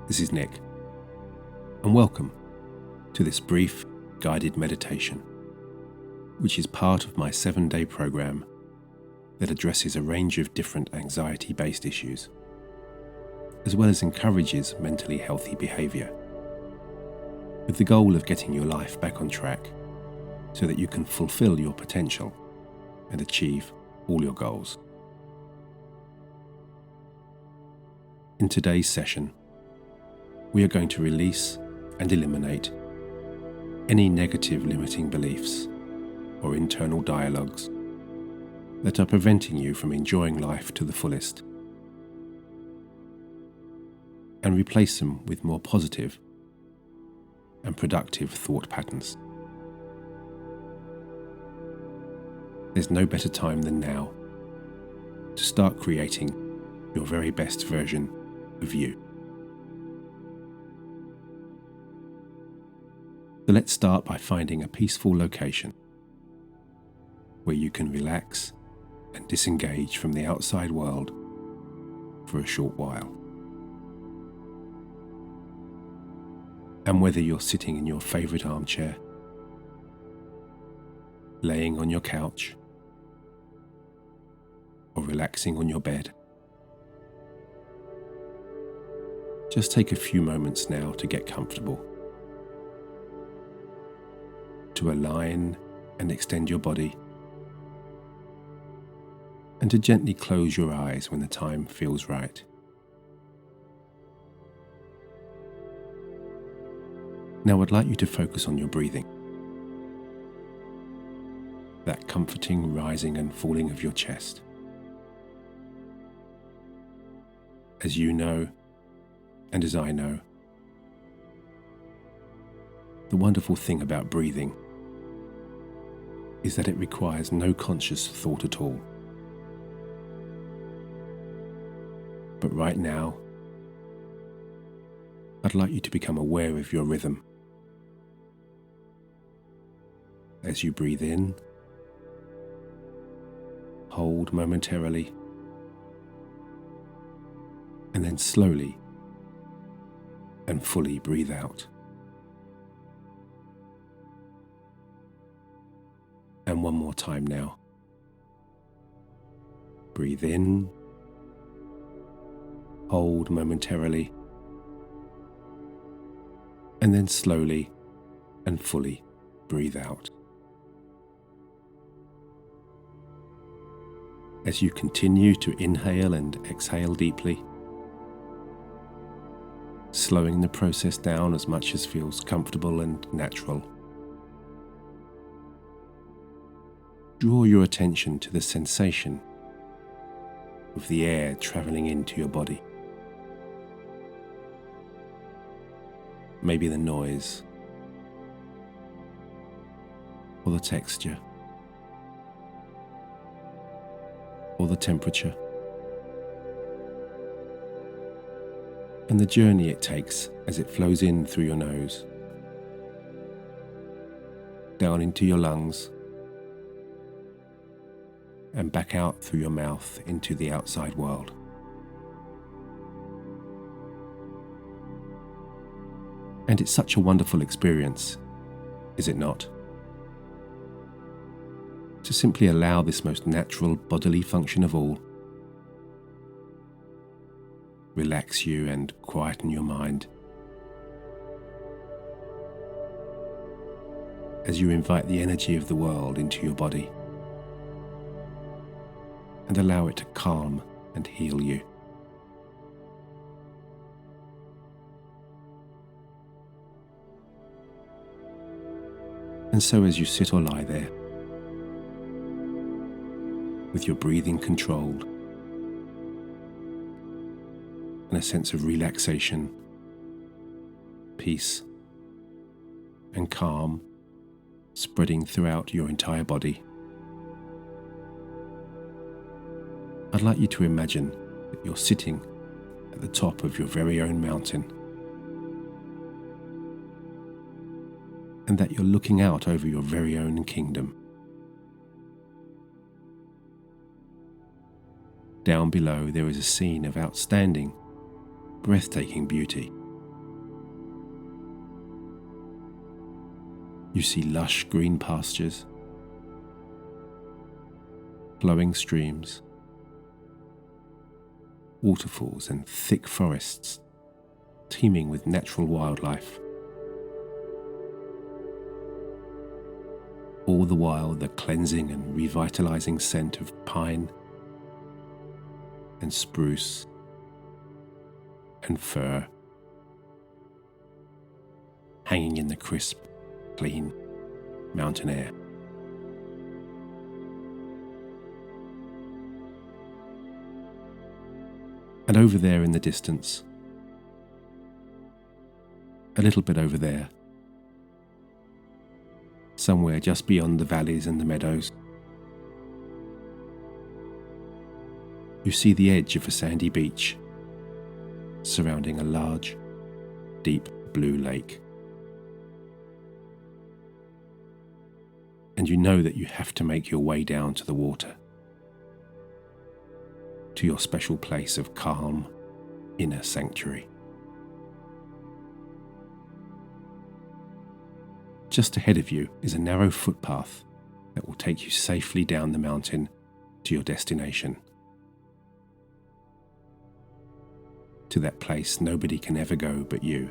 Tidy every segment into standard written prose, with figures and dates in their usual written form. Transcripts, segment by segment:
This is Nick, and welcome to this brief guided meditation, which is part of my 7-day program that addresses a range of different anxiety-based issues, as well as encourages mentally healthy behaviour, with the goal of getting your life back on track so that you can fulfill your potential and achieve all your goals. In today's session, we are going to release and eliminate any negative limiting beliefs or internal dialogues that are preventing you from enjoying life to the fullest, and replace them with more positive and productive thought patterns. There's no better time than now to start creating your very best version of you. So let's start by finding a peaceful location where you can relax and disengage from the outside world for a short while. And whether you're sitting in your favourite armchair, laying on your couch, or relaxing on your bed, just take a few moments now to get comfortable, to align and extend your body, and to gently close your eyes when the time feels right. Now I'd like you to focus on your breathing, that comforting rising and falling of your chest. As you know, and as I know, the wonderful thing about breathing is that it requires no conscious thought at all. But right now, I'd like you to become aware of your rhythm. As you breathe in, hold momentarily, and then slowly and fully breathe out. And one more time now. Breathe in, hold momentarily, and then slowly and fully breathe out. As you continue to inhale and exhale deeply, slowing the process down as much as feels comfortable and natural, draw your attention to the sensation of the air travelling into your body. Maybe the noise, or the texture, or the temperature, and the journey it takes as it flows in through your nose, down into your lungs, and back out through your mouth into the outside world. And it's such a wonderful experience, is it not? To simply allow this most natural bodily function of all relax you and quieten your mind as you invite the energy of the world into your body and allow it to calm and heal you. And so as you sit or lie there, with your breathing controlled and a sense of relaxation, peace, and calm spreading throughout your entire body, I'd like you to imagine that you're sitting at the top of your very own mountain, and that you're looking out over your very own kingdom. Down below there is a scene of outstanding, breathtaking beauty. You see lush green pastures, flowing streams, waterfalls and thick forests teeming with natural wildlife. All the while the cleansing and revitalizing scent of pine and spruce and fir hanging in the crisp, clean mountain air. And over there in the distance, a little bit over there, somewhere just beyond the valleys and the meadows, you see the edge of a sandy beach surrounding a large, deep blue lake. And you know that you have to make your way down to the water, to your special place of calm, inner sanctuary. Just ahead of you is a narrow footpath that will take you safely down the mountain to your destination, to that place nobody can ever go but you,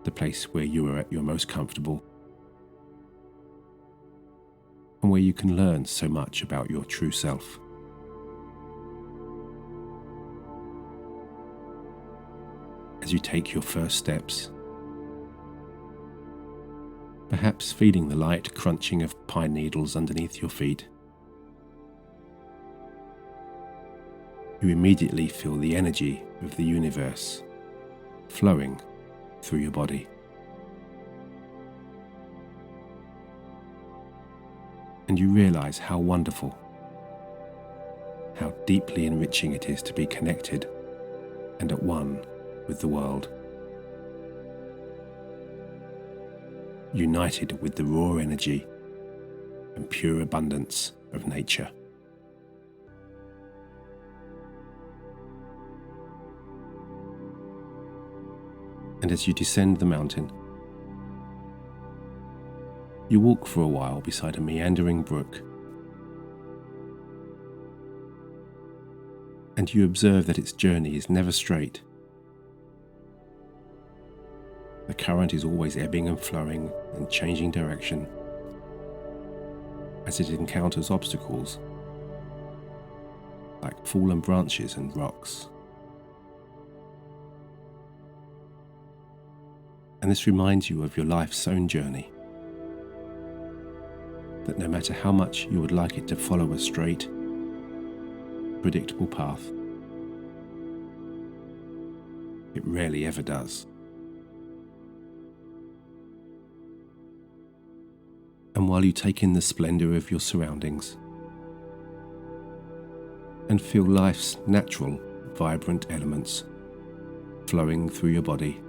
the place where you are at your most comfortable and where you can learn so much about your true self. As you take your first steps, perhaps feeling the light crunching of pine needles underneath your feet, you immediately feel the energy of the universe flowing through your body. And you realize how wonderful, how deeply enriching it is to be connected and at one with the world, united with the raw energy and pure abundance of nature. And as you descend the mountain, you walk for a while beside a meandering brook, and you observe that its journey is never straight. The current is always ebbing and flowing and changing direction as it encounters obstacles like fallen branches and rocks. And this reminds you of your life's own journey, that no matter how much you would like it to follow a straight, predictable path, it rarely ever does. And while you take in the splendor of your surroundings and feel life's natural, vibrant elements flowing through your body,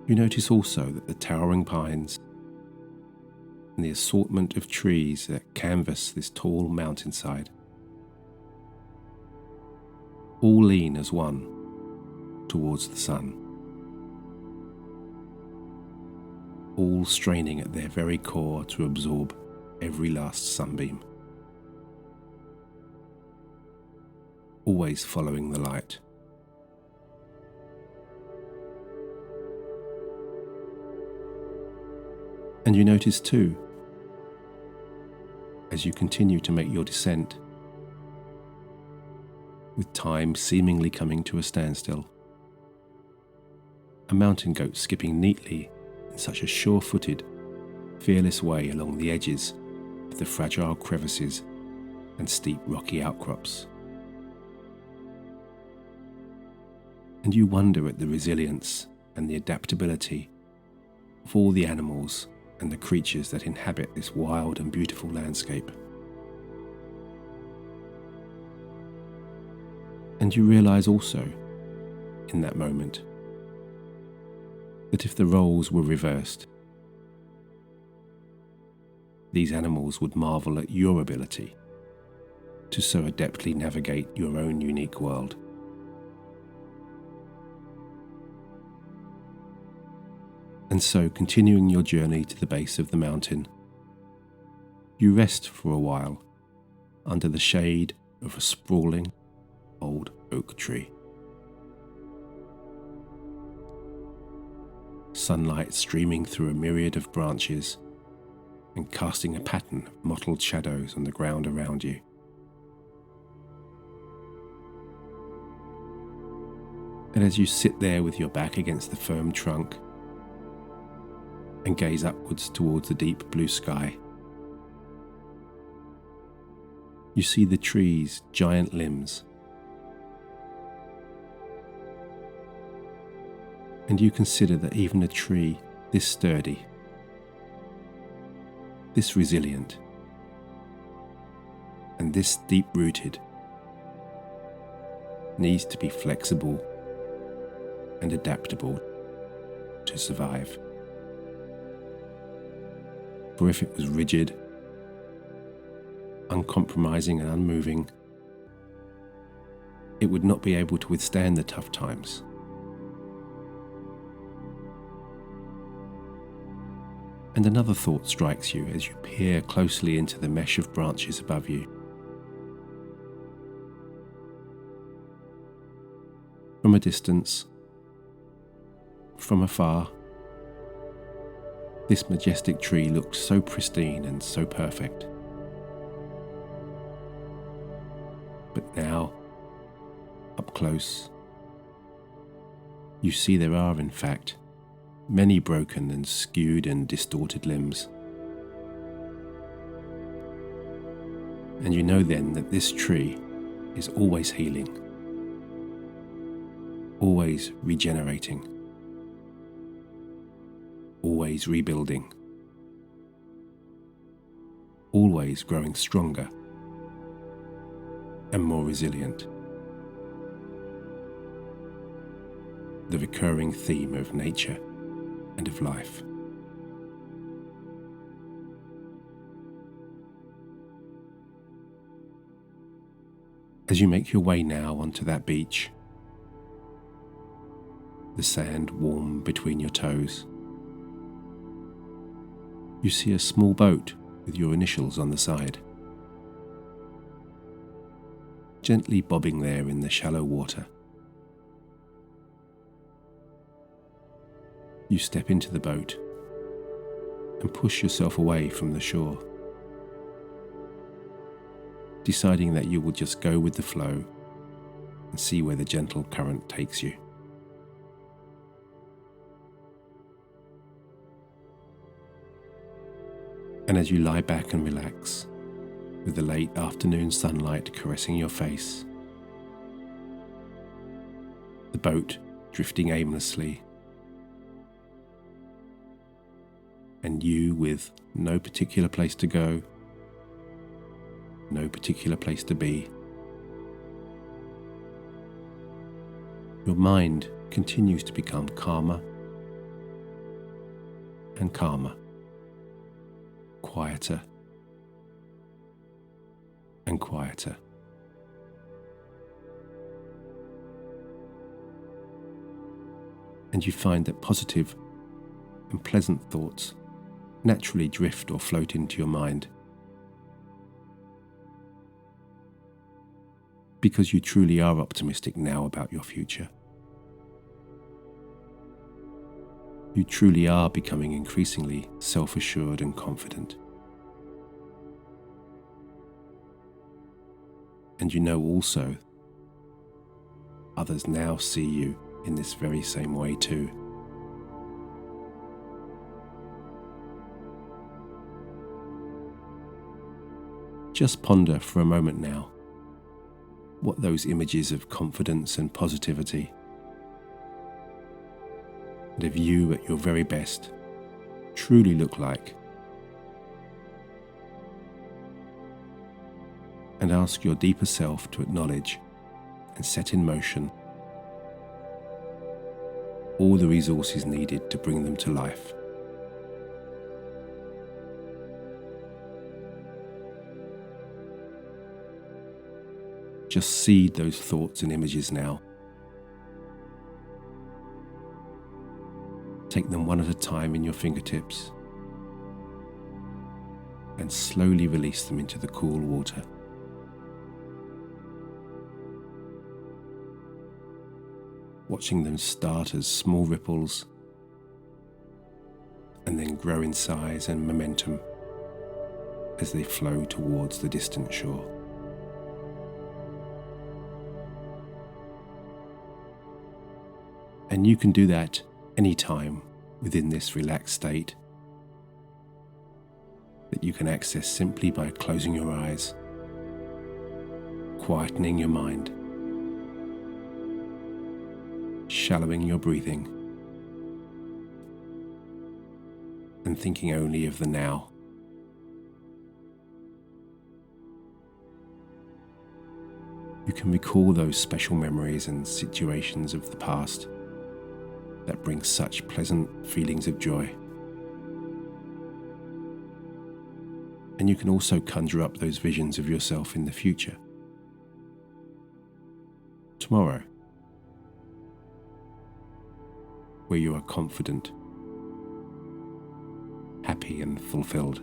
you notice also that the towering pines and the assortment of trees that canvas this tall mountainside all lean as one towards the sun, all straining at their very core to absorb every last sunbeam, always following the light. And you notice too, as you continue to make your descent, with time seemingly coming to a standstill, a mountain goat skipping neatly in such a sure-footed, fearless way along the edges of the fragile crevices and steep rocky outcrops. And you wonder at the resilience and the adaptability of all the animals and the creatures that inhabit this wild and beautiful landscape. And you realize also, in that moment, that if the roles were reversed, these animals would marvel at your ability to so adeptly navigate your own unique world. And so, continuing your journey to the base of the mountain, you rest for a while under the shade of a sprawling old oak tree. Sunlight streaming through a myriad of branches and casting a pattern of mottled shadows on the ground around you. And as you sit there with your back against the firm trunk and gaze upwards towards the deep blue sky, you see the tree's giant limbs, and you consider that even a tree this sturdy, this resilient, and this deep-rooted needs to be flexible and adaptable to survive. For if it was rigid, uncompromising and unmoving, it would not be able to withstand the tough times. And another thought strikes you as you peer closely into the mesh of branches above you. From a distance, from afar, this majestic tree looks so pristine and so perfect. But now, up close, you see there are, in fact, many broken and skewed and distorted limbs. And you know then that this tree is always healing, always regenerating, always rebuilding, always growing stronger and more resilient. The recurring theme of nature and of life. As you make your way now onto that beach, the sand warm between your toes, you see a small boat with your initials on the side, gently bobbing there in the shallow water. You step into the boat and push yourself away from the shore, deciding that you will just go with the flow and see where the gentle current takes you. And as you lie back and relax, with the late afternoon sunlight caressing your face, the boat drifting aimlessly, and you with no particular place to go, no particular place to be, your mind continues to become calmer and calmer, quieter and quieter. And you find that positive and pleasant thoughts naturally drift or float into your mind, because you truly are optimistic now about your future. You truly are becoming increasingly self-assured and confident. And you know also others now see you in this very same way too. Just ponder for a moment now what those images of confidence and positivity and of you at your very best truly look like. And ask your deeper self to acknowledge and set in motion all the resources needed to bring them to life. Just seed those thoughts and images now. Take them one at a time in your fingertips and slowly release them into the cool water. Watching them start as small ripples and then grow in size and momentum as they flow towards the distant shore. And you can do that anytime within this relaxed state that you can access simply by closing your eyes, quietening your mind, shallowing your breathing, and thinking only of the now. You can recall those special memories and situations of the past that bring such pleasant feelings of joy. And you can also conjure up those visions of yourself in the future. Tomorrow, where you are confident, happy and fulfilled.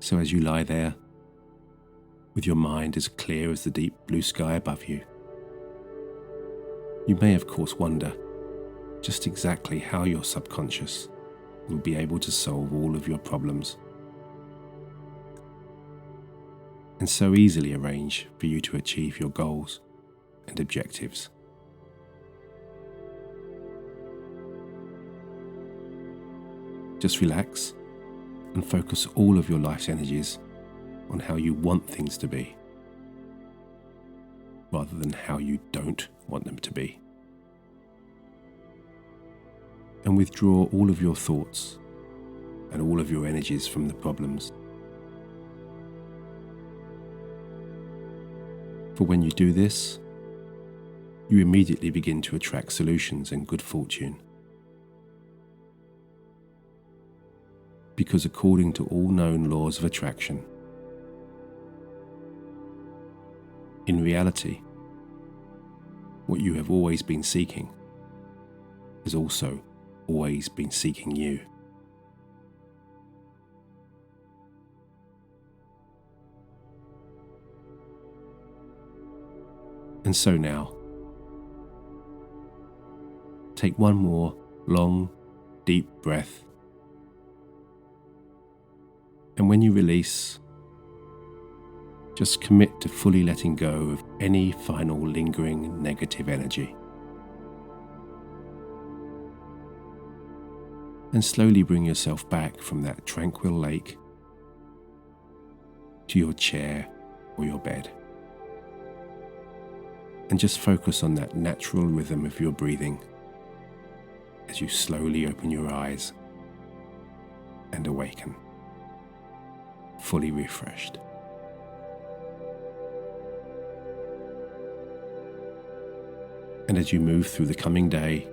So as you lie there, with your mind as clear as the deep blue sky above you, you may of course wonder just exactly how your subconscious will be able to solve all of your problems and so easily arrange for you to achieve your goals and objectives. Just relax and focus all of your life's energies on how you want things to be, rather than how you don't want them to be. And withdraw all of your thoughts and all of your energies from the problems. For when you do this, you immediately begin to attract solutions and good fortune. Because according to all known laws of attraction, in reality, what you have always been seeking has also always been seeking you. And so now, take one more long, deep breath. And when you release, just commit to fully letting go of any final lingering negative energy. And slowly bring yourself back from that tranquil lake to your chair or your bed. And just focus on that natural rhythm of your breathing as you slowly open your eyes and awaken, fully refreshed. And as you move through the coming day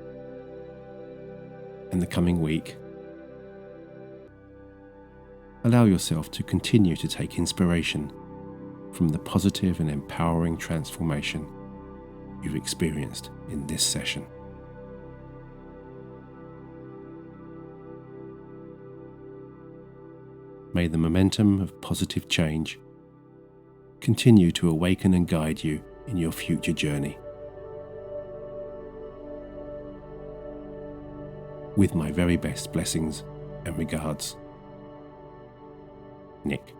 and the coming week, allow yourself to continue to take inspiration from the positive and empowering transformation you've experienced in this session. May the momentum of positive change continue to awaken and guide you in your future journey. With my very best blessings and regards, Nick.